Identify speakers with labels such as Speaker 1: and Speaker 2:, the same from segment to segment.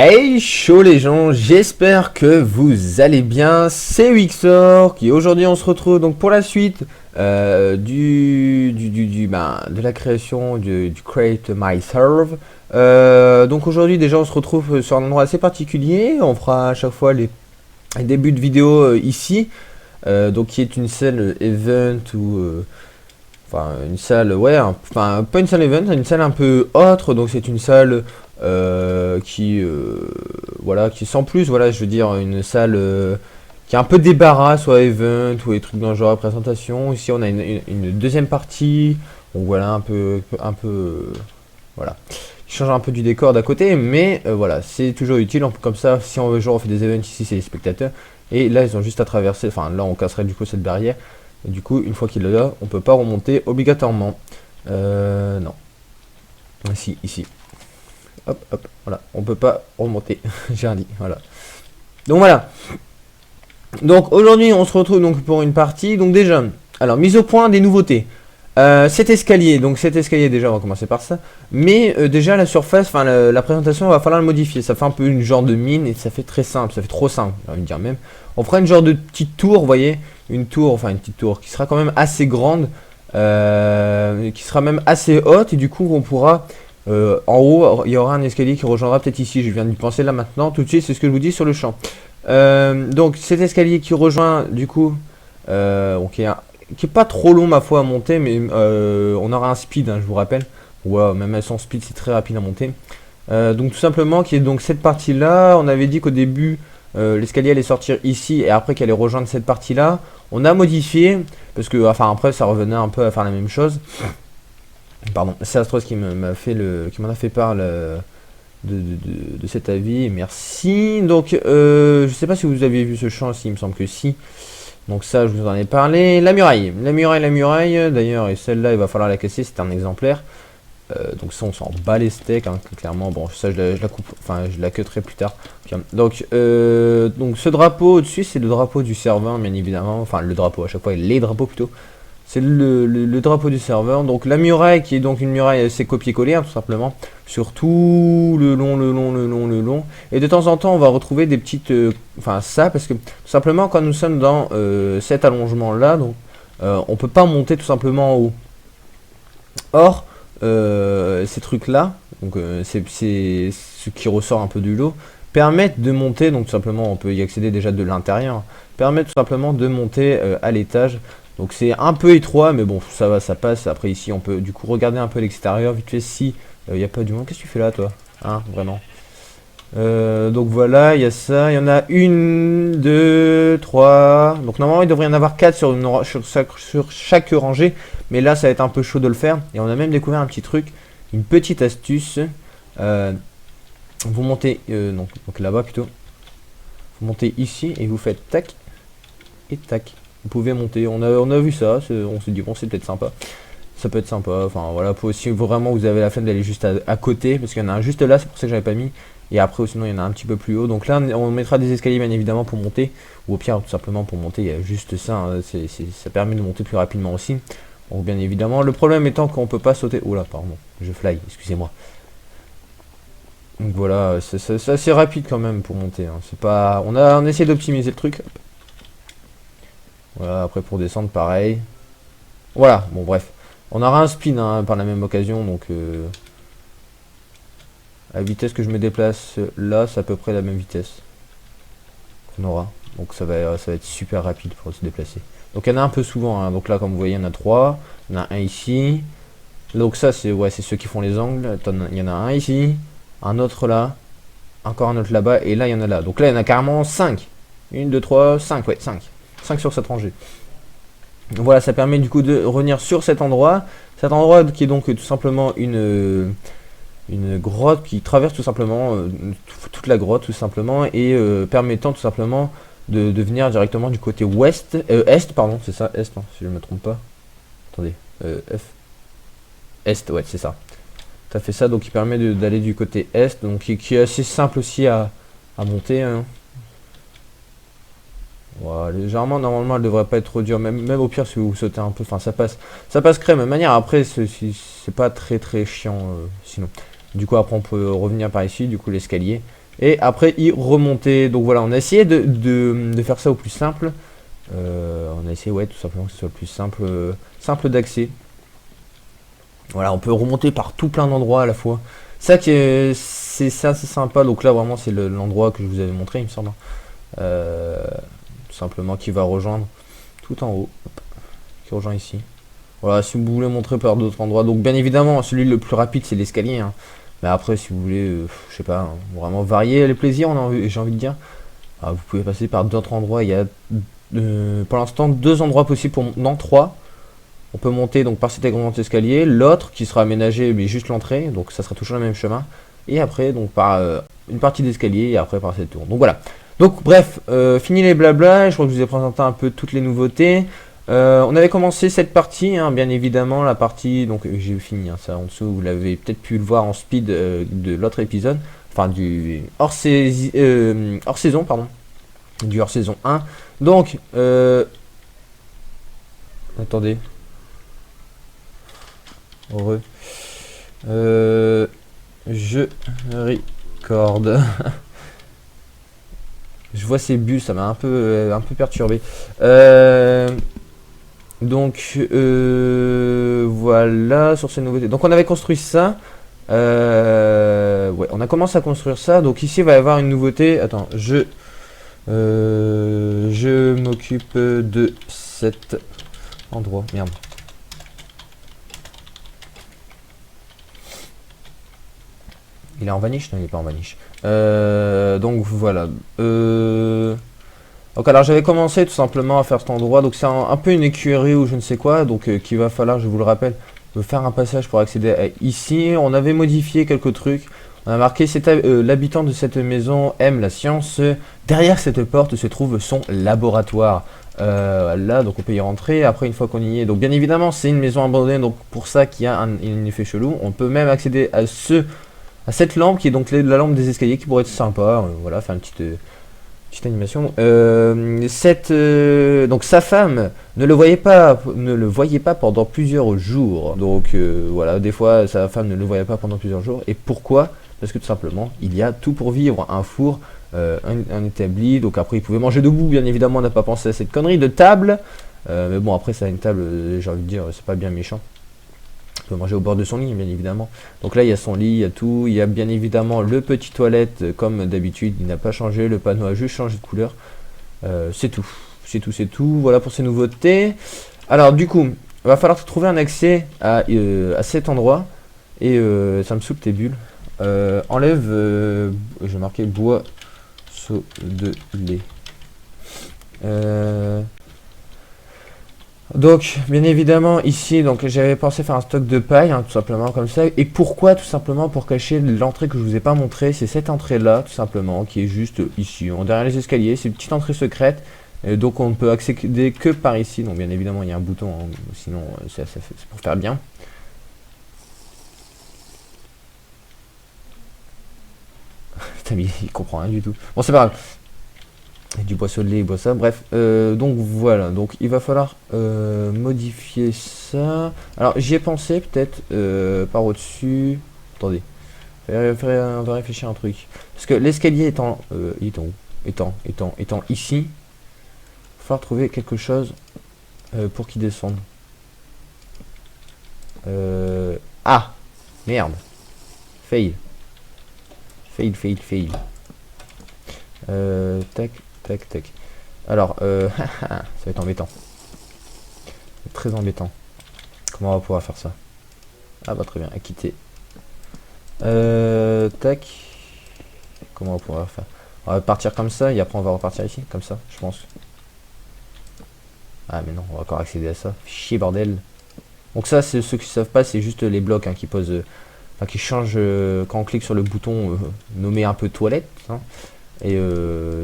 Speaker 1: Hey chaud les gens, j'espère que vous allez bien, c'est Wixor qui aujourd'hui on se retrouve donc pour la suite de la création du Create My Serve. Donc aujourd'hui déjà on se retrouve sur un endroit assez particulier, on fera à chaque fois les débuts de vidéo ici, donc qui est une salle event ou... enfin une salle, ouais, enfin pas une salle event, une salle un peu autre, donc c'est une salle voilà, qui sans plus, voilà, je veux dire une salle qui est un peu débarras, soit event ou des trucs dans le genre présentation. Ici on a une deuxième partie, donc voilà voilà, qui change un peu du décor d'à côté, mais voilà, c'est toujours utile, comme ça, si on veut genre on fait des events ici, c'est les spectateurs, et là ils ont juste à traverser, enfin là on casserait du coup cette barrière, et du coup une fois qu'il est là, on peut pas remonter obligatoirement, non, ici. Hop, hop, voilà, on peut pas remonter, j'ai rien dit, voilà. Donc voilà. Donc aujourd'hui on se retrouve donc pour une partie, donc déjà, alors mise au point des nouveautés. Cet escalier, déjà on va commencer par ça. Mais déjà la surface, enfin la présentation, va falloir le modifier. Ça fait un peu une genre de mine et ça fait très simple, ça fait trop simple, j'ai envie de dire même. On fera une genre de petite tour, vous voyez, une petite tour qui sera quand même assez grande, qui sera même assez haute et du coup on pourra... en haut, il y aura un escalier qui rejoindra peut-être ici. Je viens d'y penser là maintenant, tout de suite, c'est ce que je vous dis sur le champ. Donc cet escalier qui rejoint du coup, qui est pas trop long ma foi à monter, mais on aura un speed, hein, je vous rappelle. Ouais, même sans speed, c'est très rapide à monter. Donc tout simplement, qui est donc cette partie-là. On avait dit qu'au début, l'escalier allait sortir ici et après qu'elle allait rejoindre cette partie-là. On a modifié parce que, enfin après, ça revenait un peu à faire la même chose. Pardon, c'est Astros qui m'en a fait part de cet avis, merci. Donc je sais pas si vous avez vu ce champ, si il me semble que si. Donc ça je vous en ai parlé. La muraille, d'ailleurs, et celle-là il va falloir la casser, c'est un exemplaire. Donc ça on s'en bat les steaks, hein, clairement. Bon ça je la coupe, enfin je la cutterai plus tard. Donc ce drapeau au-dessus, c'est le drapeau du serveur bien évidemment. Enfin le drapeau, à chaque fois les drapeaux plutôt. C'est le drapeau du serveur. Donc la muraille qui est donc une muraille assez copier-coller, hein, tout simplement. Sur tout le long. Et de temps en temps on va retrouver des petites... enfin ça parce que tout simplement quand nous sommes dans cet allongement là, donc on peut pas monter tout simplement en haut. Or ces trucs là, donc c'est ce qui ressort un peu du lot, permettent de monter, donc tout simplement on peut y accéder déjà de l'intérieur, permettent tout simplement de monter à l'étage. Donc c'est un peu étroit, mais bon, ça va, ça passe. Après ici, on peut du coup regarder un peu l'extérieur, vite fait, si il n'y a pas du monde. Qu'est-ce que tu fais là, toi? Hein, vraiment. Donc voilà, il y a ça. Il y en a une, deux, trois. Donc normalement, il devrait y en avoir quatre sur chaque rangée. Mais là, ça va être un peu chaud de le faire. Et on a même découvert un petit truc, une petite astuce. Vous montez, donc là-bas plutôt. Vous montez ici et vous faites tac et tac. Vous pouvez monter, on a vu ça, on s'est dit bon c'est peut-être sympa. Ça peut être sympa, enfin voilà, si vraiment vous avez la flemme d'aller juste à côté, parce qu'il y en a un juste là, c'est pour ça que j'avais pas mis. Et après sinon il y en a un petit peu plus haut. Donc là on mettra des escaliers bien évidemment pour monter. Ou au pire tout simplement pour monter, il y a juste ça, hein, ça permet de monter plus rapidement aussi. Donc bien évidemment, le problème étant qu'on peut pas sauter. Oh là pardon, je fly, excusez-moi. Donc voilà, c'est assez rapide quand même pour monter, hein. C'est pas. On a essayé d'optimiser le truc. Voilà, après pour descendre pareil. Voilà, bon bref. On aura un spin hein, par la même occasion, donc à la vitesse que je me déplace là, c'est à peu près la même vitesse qu'on aura. Donc ça va être super rapide pour se déplacer. Donc il y en a un peu souvent, hein. Donc là comme vous voyez il y en a trois. Il y en a un ici. Donc ça c'est ceux qui font les angles. Il y en a un ici, un autre là, encore un autre là-bas, et là il y en a là. Donc là il y en a carrément 5. 1, 2, 3, 5, ouais 5. 5 sur cette rangée. Donc voilà, ça permet du coup de revenir sur cet endroit. Cet endroit qui est donc tout simplement une grotte qui traverse tout simplement toute la grotte tout simplement et permettant tout simplement de venir directement du côté est, pardon, c'est ça, est, hein, si je ne me trompe pas. Attendez, F. Est, ouais, c'est ça. Ça fait ça, donc qui permet d'aller du côté est, donc qui est assez simple aussi à monter, hein. Voilà, légèrement, normalement elle devrait pas être trop dure, même au pire si vous sautez un peu, enfin ça passe crème de manière, après c'est pas très chiant sinon. Du coup après on peut revenir par ici, du coup l'escalier, et après y remonter. Donc voilà, on a essayé de faire ça au plus simple. On a essayé, ouais, tout simplement que ce soit le plus simple, simple d'accès. Voilà, on peut remonter par tout plein d'endroits à la fois. Ça qui est, c'est assez sympa. Donc là, vraiment, c'est l'endroit que je vous avais montré, il me semble. Tout simplement qui va rejoindre tout en haut. Hop, qui rejoint ici. Voilà, si vous voulez montrer par d'autres endroits. Donc bien évidemment, celui le plus rapide, c'est l'escalier. Hein. Mais après, si vous voulez, je sais pas, hein, vraiment varier les plaisirs, j'ai envie de dire. Ah, vous pouvez passer par d'autres endroits. Il y a pour l'instant 2 endroits possibles pour non 3. On peut monter donc par cet grand escalier. L'autre qui sera aménagé, mais juste l'entrée. Donc ça sera toujours le même chemin. Et après, donc par une partie d'escalier et après par cette tour. Donc voilà. Donc bref, fini les blabla. Je crois que je vous ai présenté un peu toutes les nouveautés. On avait commencé cette partie, hein, bien évidemment, la partie, donc j'ai fini hein, ça en dessous, vous l'avez peut-être pu le voir en speed de l'autre épisode, enfin du hors saison, pardon, du hors saison 1. Donc, attendez, je recorde. Je vois ces bulles, ça m'a un peu perturbé. Donc voilà sur ces nouveautés. Donc on avait construit ça. Ouais, on a commencé à construire ça. Donc ici il va y avoir une nouveauté. Attends, je m'occupe de cet endroit. Merde. Il est en vanish? Non, il n'est pas en vanish. Donc voilà. Donc alors j'avais commencé tout simplement à faire cet endroit, donc c'est un peu une écurie ou je ne sais quoi, donc qu'il va falloir, je vous le rappelle, faire un passage pour accéder à ici. On avait modifié quelques trucs, on a marqué l'habitant de cette maison aime la science, derrière cette porte se trouve son laboratoire. Là donc on peut y rentrer, après une fois qu'on y est, donc bien évidemment c'est une maison abandonnée, donc pour ça qu'il y a un effet chelou, on peut même accéder à cette lampe qui est donc la lampe des escaliers qui pourrait être sympa, voilà, faire une petite animation. Donc sa femme ne le voyait pas pendant plusieurs jours. Donc voilà, des fois sa femme ne le voyait pas pendant plusieurs jours. Et pourquoi? Parce que tout simplement, il y a tout pour vivre. Un four, un établi. Donc après, il pouvait manger debout. Bien évidemment, on n'a pas pensé à cette connerie de table. Mais bon, après, ça a une table, j'ai envie de dire, c'est pas bien méchant. On peut manger au bord de son lit, bien évidemment. Donc là, il y a son lit, il y a tout. Il y a bien évidemment le petit toilette, comme d'habitude. Il n'a pas changé. Le panneau a juste changé de couleur. C'est tout. C'est tout, c'est tout. Voilà pour ces nouveautés. Alors, du coup, il va falloir trouver un accès à cet endroit. Et ça me saoule tes bulles. Enlève, je vais marquer bois, seau de lait. Donc, bien évidemment, ici, donc j'avais pensé faire un stock de paille, hein, tout simplement comme ça. Et pourquoi? Tout simplement pour cacher l'entrée que je vous ai pas montré. C'est cette entrée-là, tout simplement, qui est juste ici, derrière les escaliers. C'est une petite entrée secrète. Et donc, on ne peut accéder que par ici. Donc, bien évidemment, il y a un bouton, hein, sinon, c'est pour faire bien. Putain, mais il comprend rien du tout. Bon, c'est pas grave. Du bois de lait, il boit ça, bref, donc voilà, donc il va falloir modifier ça. Alors j'y ai pensé peut-être par au-dessus. Attendez, on va réfléchir à un truc. Parce que l'escalier étant, étant ici, il va falloir trouver quelque chose pour qu'il descende. Ah, merde, fail. Tac. Tac. Alors, ça va être embêtant. Très embêtant. Comment on va pouvoir faire ça? Ah bah très bien, acquitté. Tac. Comment on va pouvoir faire? On va partir comme ça et après on va repartir ici, comme ça, je pense. Ah mais non, on va encore accéder à ça. Chier bordel. Donc ça, c'est ceux qui savent pas, c'est juste les blocs hein, qui posent... Enfin, qui changent quand on clique sur le bouton nommé un peu toilette. Hein. Et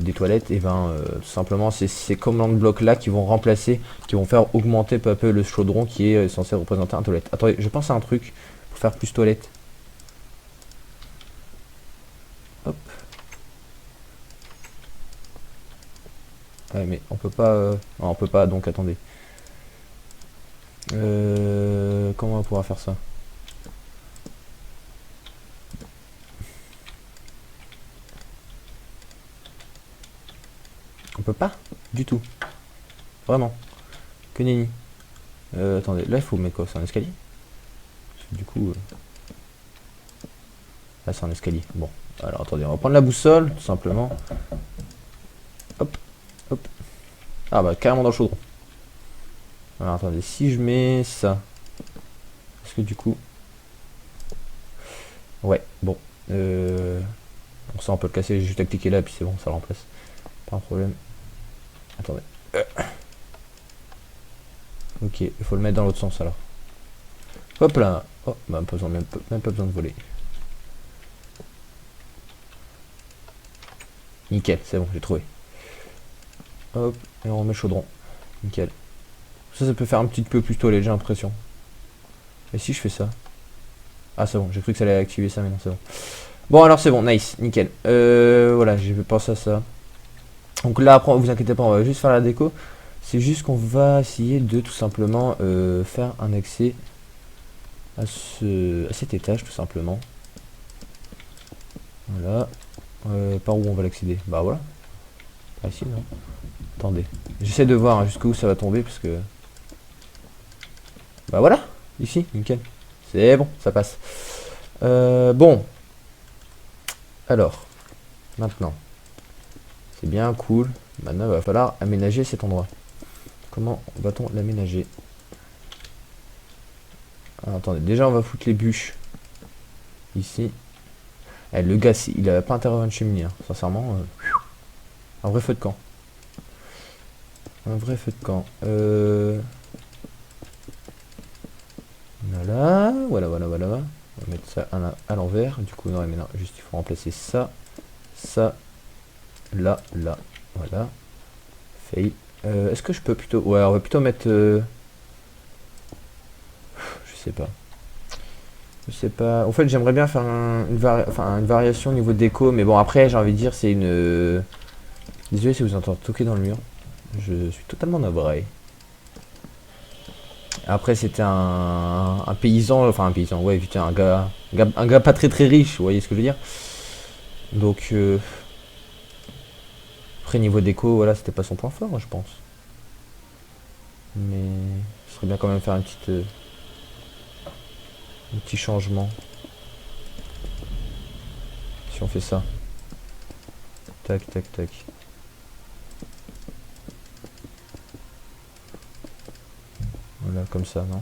Speaker 1: des toilettes, et ben tout simplement c'est ces commandes blocs là qui vont remplacer, qui vont faire augmenter peu à peu le chaudron qui est censé représenter un toilette. Attendez, je pense à un truc pour faire plus toilette. Hop. Ouais mais on peut pas non, on peut pas, donc attendez. Comment on va pouvoir faire ça? On peut pas du tout. Vraiment. Que nenni. Attendez, là il faut mettre quoi? C'est un escalier? Du coup... Là c'est un escalier. Bon. Alors attendez, on va prendre la boussole, tout simplement. Hop. Hop. Ah bah carrément dans le chaudron. Alors attendez, si je mets ça... Est-ce que du coup... Ouais, bon. Bon, ça on peut le casser, j'ai juste à cliquer là, puis c'est bon, ça le remplace. Pas un problème. Attendez. Ok, il faut le mettre dans l'autre sens alors. Hop là. Oh, bah, même pas besoin de voler. Nickel, c'est bon, j'ai trouvé. Hop, et on remet le chaudron. Nickel. Ça peut faire un petit peu plus toilette, j'ai l'impression. Et si je fais ça? Ah, c'est bon, j'ai cru que ça allait activer ça, mais non, c'est bon. Bon, alors c'est bon, nice, nickel. Voilà, j'ai pensé à ça. Donc là, après, vous inquiétez pas, on va juste faire la déco. C'est juste qu'on va essayer de tout simplement faire un accès à cet étage, tout simplement. Voilà. Par où on va l'accéder? Bah voilà. Par ici, non? Attendez. J'essaie de voir jusqu'où ça va tomber, parce que... Bah voilà. Ici, nickel. C'est bon, ça passe. Bon. Alors. Maintenant. C'est bien cool. Maintenant, il va falloir aménager cet endroit. Comment va-t-on l'aménager? Attendez, déjà on va foutre les bûches ici. Le gars, il a pas intérêt à avoir une cheminée, hein. Sincèrement. Un vrai feu de camp. Un vrai feu de camp. Voilà, voilà. On va mettre ça à l'envers. Du coup, non, mais non, juste il faut remplacer ça. Ça. Là. Voilà. Fail. Est-ce que je peux plutôt... Ouais, on va plutôt mettre... Je sais pas. En fait, j'aimerais bien faire une variation au niveau déco, mais bon, après, j'ai envie de dire, c'est une... Désolé si vous entendez toquer dans le mur. Je suis totalement navré. Après, c'était un paysan, enfin un paysan, ouais, putain, un gars pas très riche, vous voyez ce que je veux dire. Donc, après, niveau déco, voilà, c'était pas son point fort, je pense. Mais, ce serait bien quand même faire un petit changement. Si on fait ça. Tac. Voilà, comme ça, non?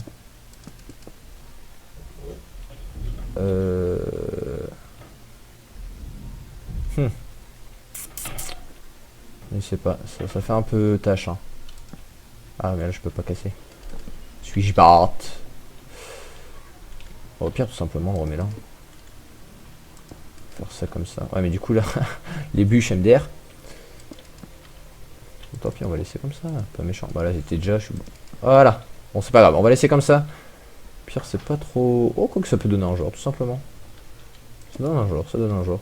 Speaker 1: Je sais pas, ça fait un peu tâche, hein. Ah, mais là, je peux pas casser. Suis-je batte? Au pire, tout simplement, on remet là. Faire ça comme ça. Ouais, mais du coup, là, les bûches MDR. Tant pis, on va laisser comme ça. Pas méchant. Bah là, j'étais déjà. Voilà. Bon, c'est pas grave, on va laisser comme ça. Pire, c'est pas trop. Oh, quoi que ça peut donner un genre, tout simplement. Ça donne un genre.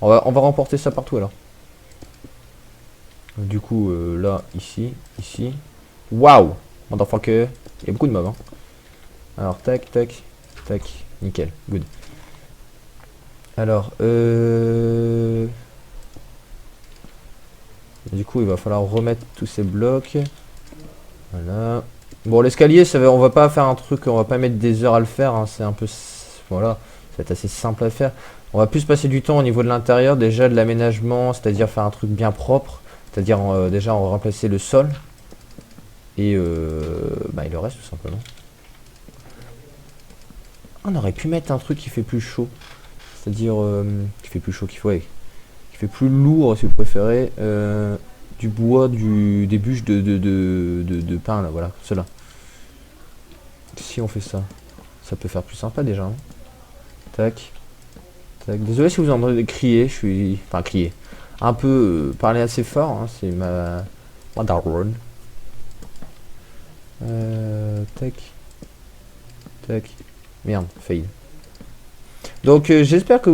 Speaker 1: On va remporter ça partout alors. Du coup, là, ici. Waouh! Motherfucker. Il y a beaucoup de mobs, hein. Alors, tac. Nickel. Good. Alors, du coup, il va falloir remettre tous ces blocs. Voilà. Bon, l'escalier, on va pas faire un truc, on va pas mettre des heures à le faire, hein. C'est un peu... Voilà, ça va être assez simple à faire. On va plus passer du temps au niveau de l'intérieur, déjà de l'aménagement, c'est-à-dire faire un truc bien propre. C'est-à-dire, déjà, on va remplacer le sol. Et, bah, il le reste, tout simplement. On aurait pu mettre un truc qui fait plus chaud. C'est-à-dire, qui fait plus chaud, qui fait plus lourd, si vous préférez. Du bois, des bûches de pain, là, voilà, cela. Si on fait ça, ça peut faire plus sympa déjà, hein. Tac. Désolé si vous entendez crier, je suis... Enfin, crier. Un peu parler assez fort, hein, c'est ma daronne. Tac. Merde, fail. Donc j'espère que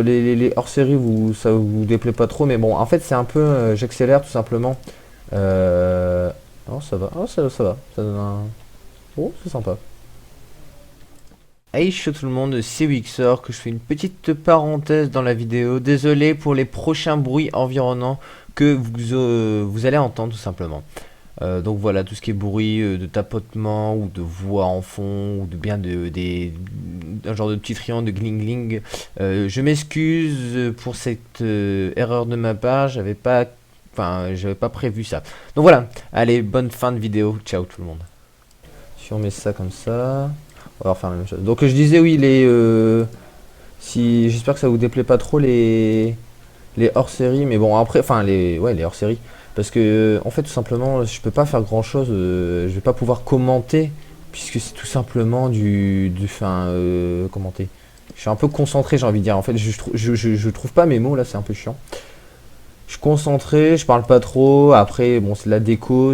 Speaker 1: les hors-série ça vous déplaît pas trop, mais bon, en fait c'est un peu, j'accélère tout simplement. Oh ça va, ça va, ça donne un... Oh c'est sympa. Hey tout le monde, c'est Wixor, que je fais une petite parenthèse dans la vidéo. Désolé pour les prochains bruits environnants que vous allez entendre tout simplement. Donc voilà, tout ce qui est bruit de tapotement ou de voix en fond ou de bien un genre de petit triangle de gling gling. Je m'excuse pour cette erreur de ma part, j'avais pas prévu ça. Donc voilà, allez, bonne fin de vidéo, ciao tout le monde. Si on met ça comme ça, on va refaire la même chose. Donc je disais oui, si j'espère que ça vous déplaît pas trop les hors-série, mais bon après, enfin les hors-série. Parce que en fait tout simplement je peux pas faire grand chose, je vais pas pouvoir commenter puisque c'est tout simplement commenter. Je suis un peu concentré, j'ai envie de dire. En fait je trouve pas mes mots là, c'est un peu chiant. Je suis concentré, je parle pas trop. Après bon c'est de la déco,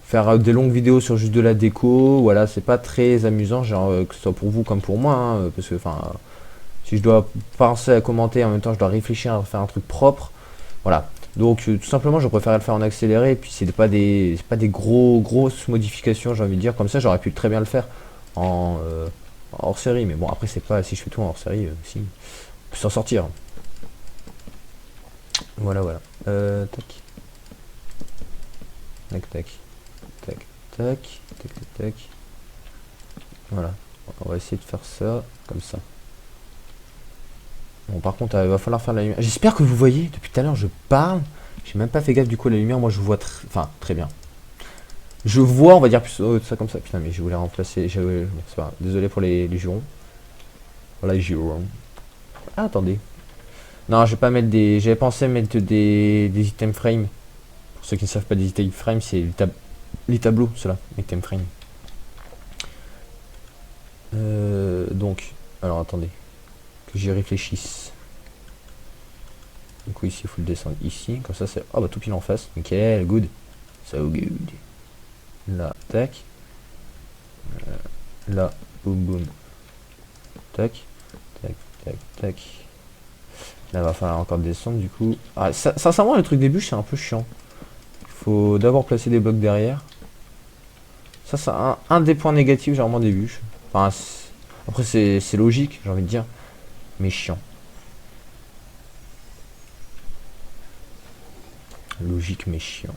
Speaker 1: faire des longues vidéos sur juste de la déco, voilà c'est pas très amusant, genre que ce soit pour vous comme pour moi, hein, parce que enfin si je dois penser à commenter en même temps je dois réfléchir à faire un truc propre, voilà. Donc tout simplement je préfère le faire en accéléré et puis c'est pas des grosses modifications j'ai envie de dire, comme ça j'aurais pu très bien le faire en hors série, mais bon après c'est pas, si je fais tout en hors série si on peut s'en sortir. Voilà tac tac tac tac tac tac tac, voilà, on va essayer de faire ça comme ça. Bon par contre il va falloir faire la lumière. J'espère que vous voyez, depuis tout à l'heure je parle. J'ai même pas fait gaffe du coup à la lumière, moi je vois très bien. Je vois, on va dire plus ça comme ça. Putain mais je voulais remplacer. C'est pas grave. Désolé pour les jurons. Voilà les jurons. Ah attendez. Non je vais pas mettre des. J'avais pensé mettre des item frame. Pour ceux qui ne savent pas des item frame, c'est les tableaux, cela, item frame. Donc, alors attendez. Que j'y réfléchisse. Du coup ici il faut le descendre ici, comme ça c'est... Oh bah tout pile en face, nickel, good. So good. Là, tac. Là, boum boum. Tac, tac, tac, tac. Là va falloir encore descendre du coup. Ah, sincèrement le truc des bûches c'est un peu chiant. Il faut d'abord placer des blocs derrière. Ça c'est un des points négatifs généralement des bûches. Enfin, après c'est logique j'ai envie de dire. Mais chiant. Logique mais chiant.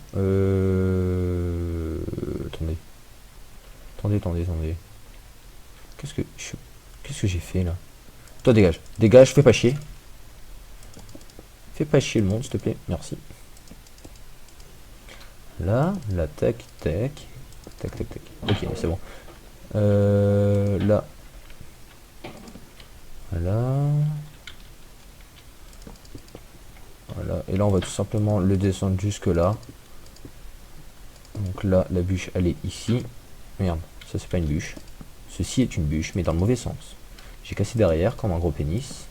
Speaker 1: Attendez. Qu'est-ce que j'ai fait là? Toi dégage. Dégage, fais pas chier. Fais pas chier le monde, s'il te plaît. Merci. Là, tac, tac. Tac, tac, tac. Ok, c'est bon. Là. Voilà. Voilà. Et là, on va tout simplement le descendre jusque là. Donc là, la bûche, elle est ici. Merde, ça c'est pas une bûche. Ceci est une bûche, mais dans le mauvais sens. J'ai cassé derrière comme un gros pénis.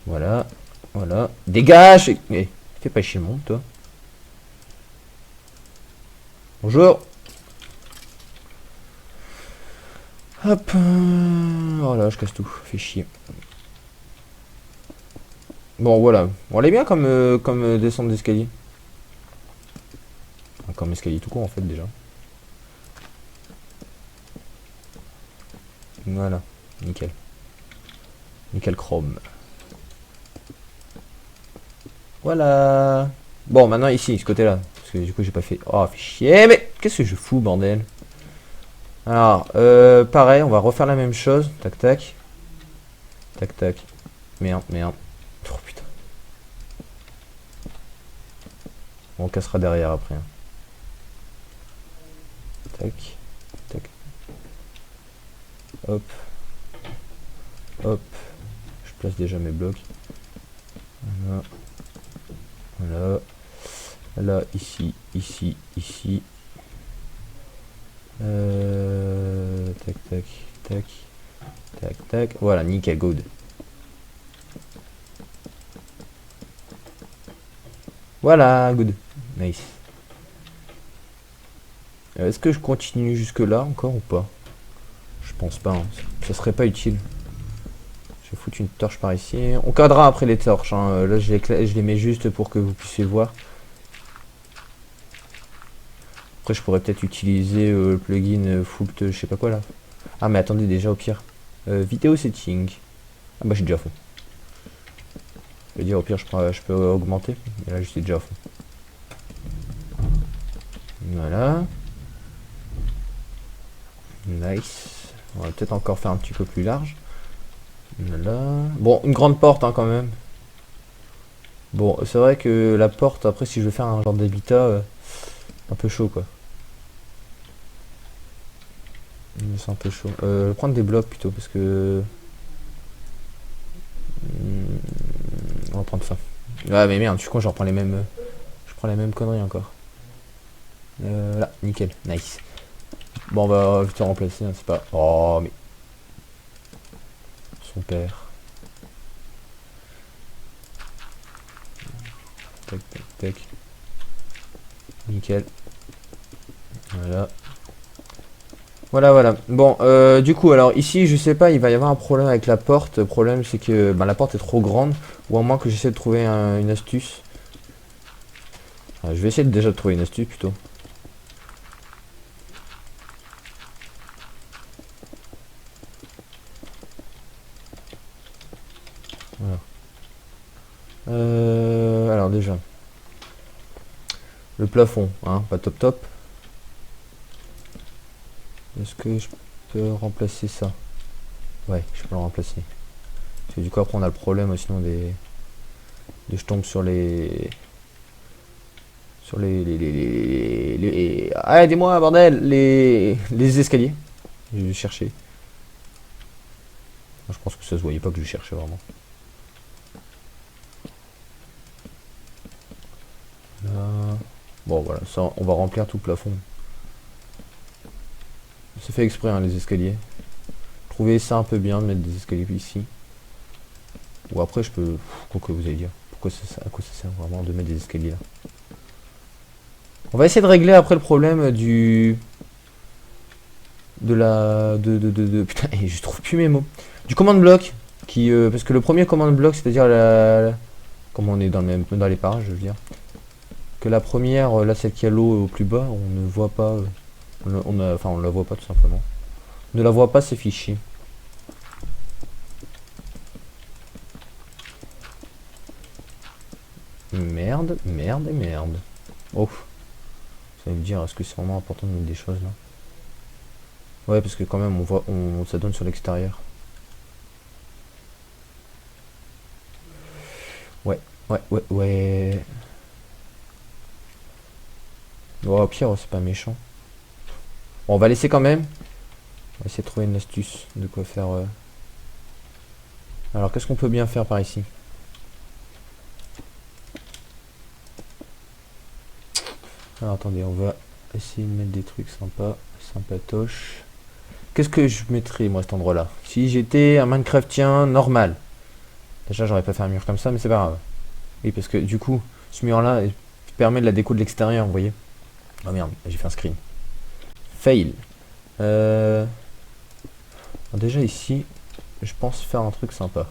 Speaker 1: Voilà. Voilà. Dégage! Eh, fais pas chier le monde, toi. Bonjour. Hop. Oh là, je casse tout. Fais chier. Bon, voilà. Bon, elle est bien comme descente d'escalier. Comme escalier tout court, en fait, déjà. Voilà. Nickel. Nickel chrome. Voilà. Bon, maintenant, ici, ce côté-là. Parce que du coup, j'ai pas fait... Oh, fait chier. Mais qu'est-ce que je fous, bordel? Alors, pareil, on va refaire la même chose. Tac, tac. Tac, tac. Merde. Oh, putain. On cassera derrière après. Tac. Tac. Hop. Hop. Je place déjà mes blocs. Voilà. Voilà. Là, ici. Tac, tac, tac. Tac, tac. Voilà, nickel, good. Voilà, good. Nice. Est-ce que je continue jusque là encore ou pas? Je pense pas, hein. Ça serait pas utile. Je vais foutre une torche par ici. On cadrera après les torches, hein. Là je les mets juste pour que vous puissiez voir. Après je pourrais peut-être utiliser le plugin Foult, je sais pas quoi là. Ah mais attendez déjà au pire. Vidéo setting. Ah bah j'ai déjà fait. Je veux dire, au pire, je peux augmenter. Mais là, je suis déjà à fond. Voilà. Nice. On va peut-être encore faire un petit peu plus large. Voilà. Bon, une grande porte hein, quand même. Bon, c'est vrai que la porte, après, si je veux faire un genre d'habitat, un peu chaud quoi. C'est un peu chaud. Je vais prendre des blocs plutôt parce que. On va prendre ça. Ah, mais merde, je suis con, je reprends les mêmes. Je prends les mêmes conneries encore. Là, nickel, nice. Bon, on va vite remplacer, hein, c'est pas. Oh, mais. Son père. Tac, tac, tac. Nickel. Voilà. Voilà, voilà. Bon, du coup, alors ici, je sais pas, il va y avoir un problème avec la porte. Le problème, c'est que la porte est trop grande. Ou à moins que j'essaie de trouver une astuce. Je vais essayer déjà de trouver une astuce plutôt. Voilà. Alors déjà. Le plafond, hein, pas top top. Est-ce que je peux remplacer ça? Ouais, je peux le remplacer. Parce que du coup, après, on a le problème sinon je tombe sur les. Sur ah, aidez-moi, bordel! Les escaliers. Je vais chercher. Je pense que ça se voyait pas que je cherchais vraiment. Là. Bon, voilà, ça, on va remplir tout le plafond. C'est fait exprès, hein, les escaliers. Trouvez ça un peu bien de mettre des escaliers ici. Ou après, je peux. Quoi que vous allez dire. Pourquoi ça, à quoi ça sert vraiment de mettre des escaliers là? On va essayer de régler après le problème du. De la. Putain, je trouve plus mes mots. Du command block. Qui, parce que le premier command block, c'est-à-dire comme on est dans, le même, dans les parages, je veux dire. Que la première, là, celle qui a l'eau au plus bas, on ne voit pas. Enfin, on la voit pas tout simplement. On ne la voit pas, c'est fichier. Merde, merde et merde. Oh. Ça veut me dire, est-ce que c'est vraiment important de mettre des choses là? Ouais, parce que quand même, on voit, ça donne sur l'extérieur. Ouais, ouais, ouais, ouais. Oh, au pire, c'est pas méchant. Bon, on va laisser quand même. On va essayer de trouver une astuce de quoi faire. Alors, qu'est-ce qu'on peut bien faire par ici? Alors, attendez, on va essayer de mettre des trucs sympas, sympatoches. Qu'est-ce que je mettrais, moi, à cet endroit-là? Si j'étais un Minecraftien normal. Déjà, j'aurais pas fait un mur comme ça, mais c'est pas grave. Oui, parce que du coup, ce mur-là permet de la déco de l'extérieur, vous voyez. Oh merde, j'ai fait un screen. Fail. Déjà ici, je pense faire un truc sympa.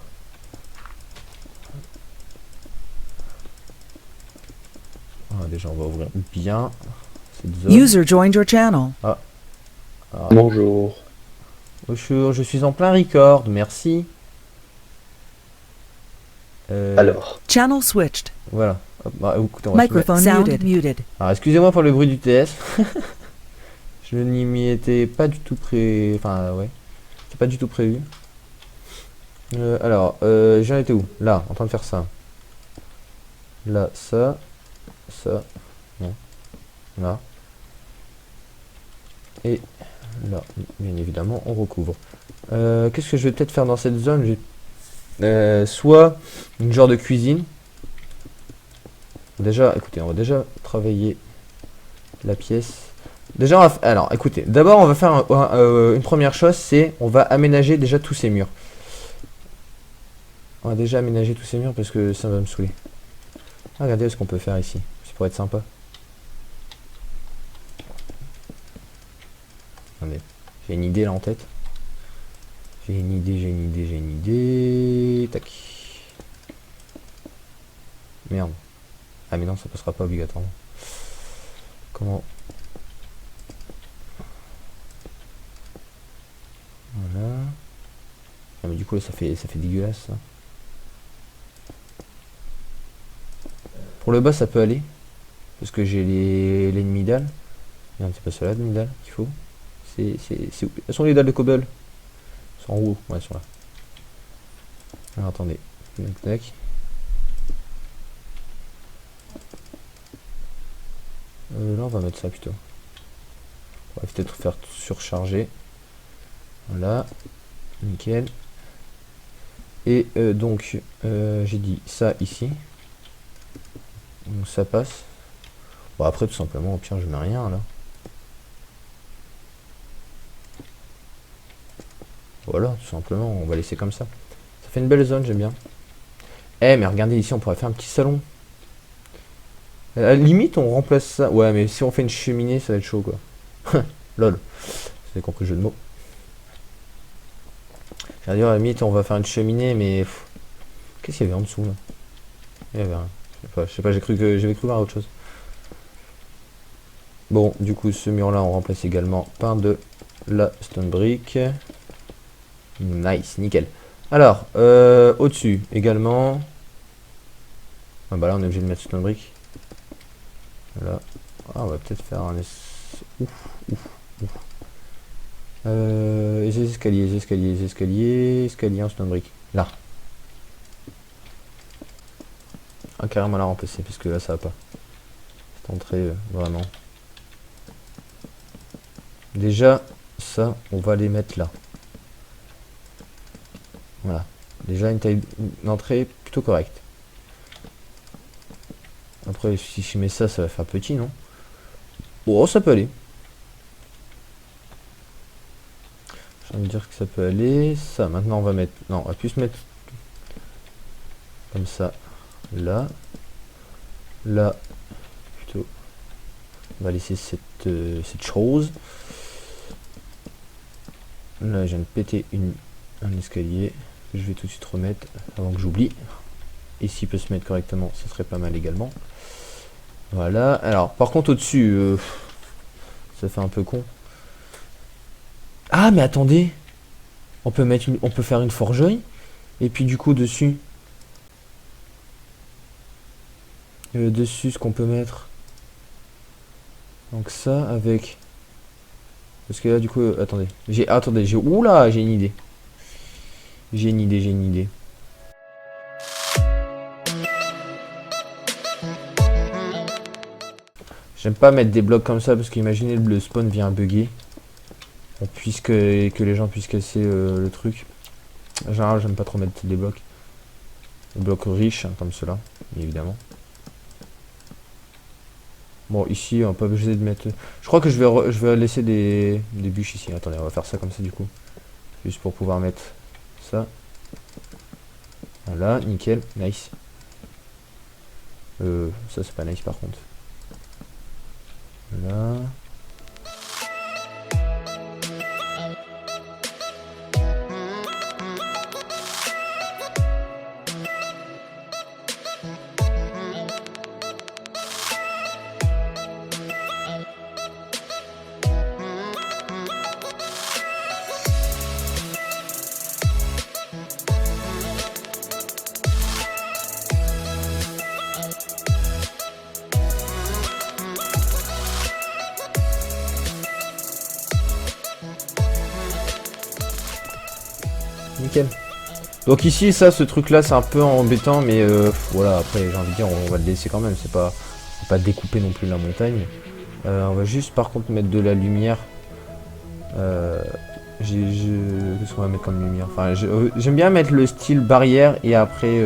Speaker 1: Déjà, on va ouvrir bien cette zone.
Speaker 2: User joined your channel.
Speaker 3: Bonjour.
Speaker 1: Bonjour, je suis en plein record, merci.
Speaker 3: Alors,
Speaker 2: Channel switched.
Speaker 1: Voilà. Hop, écoutez, on va se mettre-
Speaker 2: Microphone muted.
Speaker 1: Alors, excusez-moi pour le bruit du TS. Je n'y m'y étais pas du tout prêt. Enfin, ouais. C'est pas du tout prévu. Alors, j'en étais où? Là, en train de faire ça. Là, ça. Ça. Non. Là. Et là, bien évidemment, on recouvre. Qu'est-ce que je vais peut-être faire dans cette zone? Soit une genre de cuisine. Déjà, écoutez, on va déjà travailler la pièce. Déjà, alors, écoutez, d'abord, on va faire une première chose, c'est on va aménager déjà tous ces murs. On va déjà aménager tous ces murs parce que ça va me saouler. Ah, regardez ce qu'on peut faire ici. Ça pourrait être sympa. Attendez, j'ai une idée là en tête. J'ai une idée. Tac. Merde. Ah mais non, ça passera pas obligatoirement. Comment? Voilà. Ah mais du coup là ça fait dégueulasse ça. Pour le bas, ça peut aller. Parce que j'ai les demi-dalles. Non, c'est pas cela, demi-dalles qu'il faut. Elles sont les dalles de cobble. Elles sont en haut. Ouais, elles sont là. Alors, attendez. Tac, tac. Là, on va mettre ça plutôt. On va peut-être faire surcharger. Voilà. Nickel. Et donc, j'ai dit ça ici. Donc ça passe. Bon, après, tout simplement, au pire, je mets rien là. Voilà, tout simplement, on va laisser comme ça. Ça fait une belle zone, j'aime bien. Eh, mais regardez ici, on pourrait faire un petit salon. À la limite, on remplace ça. Ouais, mais si on fait une cheminée, ça va être chaud, quoi. Lol. C'est compris le jeu de mots. J'allais dire, à la limite, on va faire une cheminée, mais... Qu'est-ce qu'il y avait en dessous, là? Il y avait rien. Je sais pas, j'avais cru voir autre chose. Bon, du coup, ce mur-là, on remplace également par de la stone brick. Nice, nickel. Alors, au-dessus, également... Ah bah là, on est obligé de mettre stone brick. Voilà. Ah, on va peut-être faire un... Ouf, ouf, ouf. Les escaliers en stone brick. Là. Ah, carrément la remplacer, parce que là, ça va pas. Cette entrée, vraiment. Déjà, ça, on va les mettre là. Voilà. Déjà, une entrée plutôt correcte. Après, si je mets ça, ça va faire petit, non? Oh, ça peut aller. J'ai envie de dire que ça peut aller. Ça, maintenant, on va mettre... Non, on va plus mettre... Comme ça. Là. Là. Plutôt. On va laisser cette chose. Là, je viens de péter un escalier. Que je vais tout de suite remettre avant que j'oublie. Et s'il peut se mettre correctement, ça serait pas mal également. Voilà. Alors, par contre, au-dessus, ça fait un peu con. Ah, mais attendez. On peut faire une forgerie. Et puis, du coup, dessus. Dessus, ce qu'on peut mettre. Donc, ça, avec. Parce que là, du coup, attendez. Oula, j'ai une idée. J'ai une idée. J'aime pas mettre des blocs comme ça parce qu'imaginez le spawn vient bugger. Que les gens puissent casser le truc. En général, j'aime pas trop mettre des blocs. Des blocs riches, hein, comme cela, évidemment. Bon, ici, on n'est pas obligé de mettre... Je crois que je vais laisser des bûches ici. Attendez, on va faire ça comme ça, du coup. Juste pour pouvoir mettre ça. Voilà, nickel, nice. Ça, c'est pas nice, par contre. Voilà. Nickel. Donc ici, ça, ce truc là, c'est un peu embêtant, mais voilà, après j'ai envie de dire, on va le laisser quand même, c'est pas découper non plus la montagne. On va juste par contre mettre de la lumière. Qu'est-ce qu'on va mettre comme lumière? Enfin, j'aime bien mettre le style barrière et après...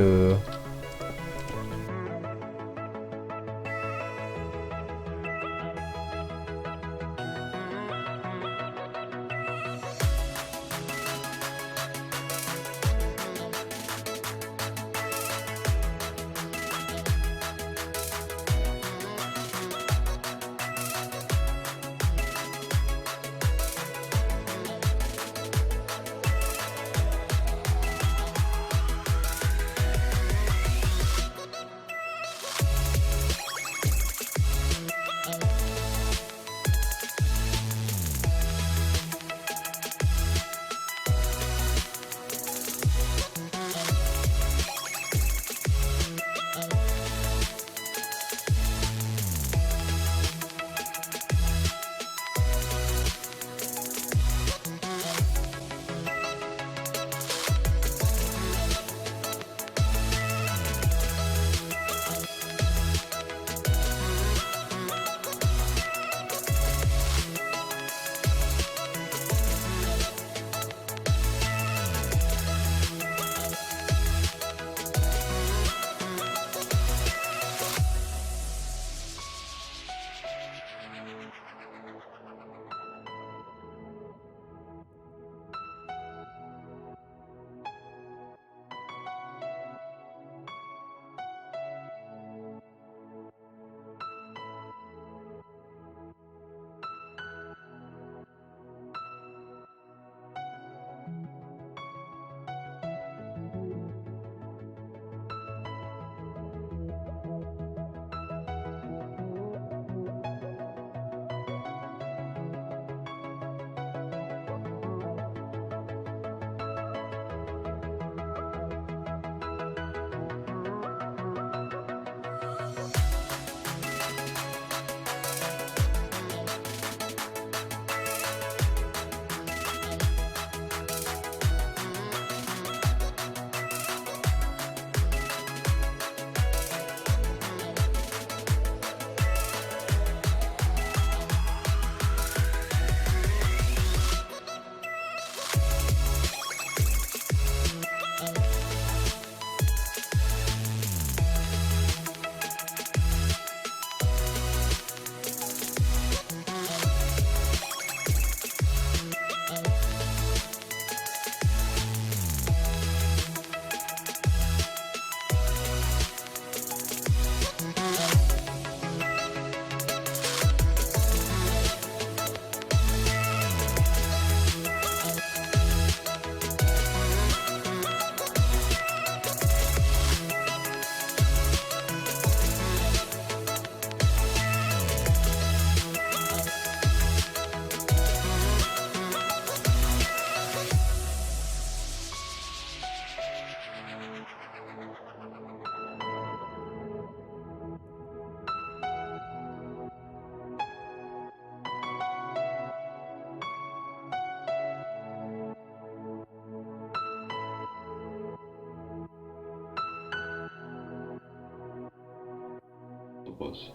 Speaker 4: passe.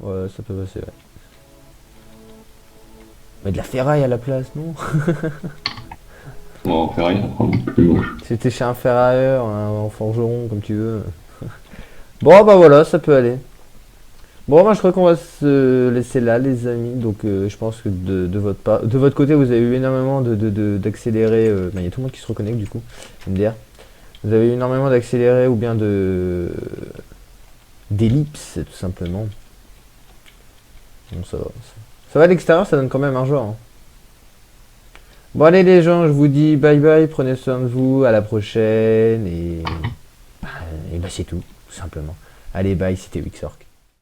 Speaker 1: Ouais, ça peut passer, ouais. Mais de la ferraille à la place, non?
Speaker 4: On va faire rien, pas non plus. Bon.
Speaker 1: C'était chez un ferrailleur, un forgeron, comme tu veux. Bon, bah voilà, ça peut aller. Bon, moi je crois qu'on va se laisser là, les amis. Donc, je pense que de votre côté, vous avez eu énormément d'accélérer. Il y a tout le monde qui se reconnecte, du coup, MDR. Vous avez eu énormément d'accélérer ou bien d'ellipse, tout simplement. Bon, ça va. Ça va à l'extérieur, ça donne quand même un joueur. Hein. Bon, allez, les gens, je vous dis bye bye, prenez soin de vous, à la prochaine. Et bah, c'est tout, tout simplement. Allez, bye, c'était Wixork.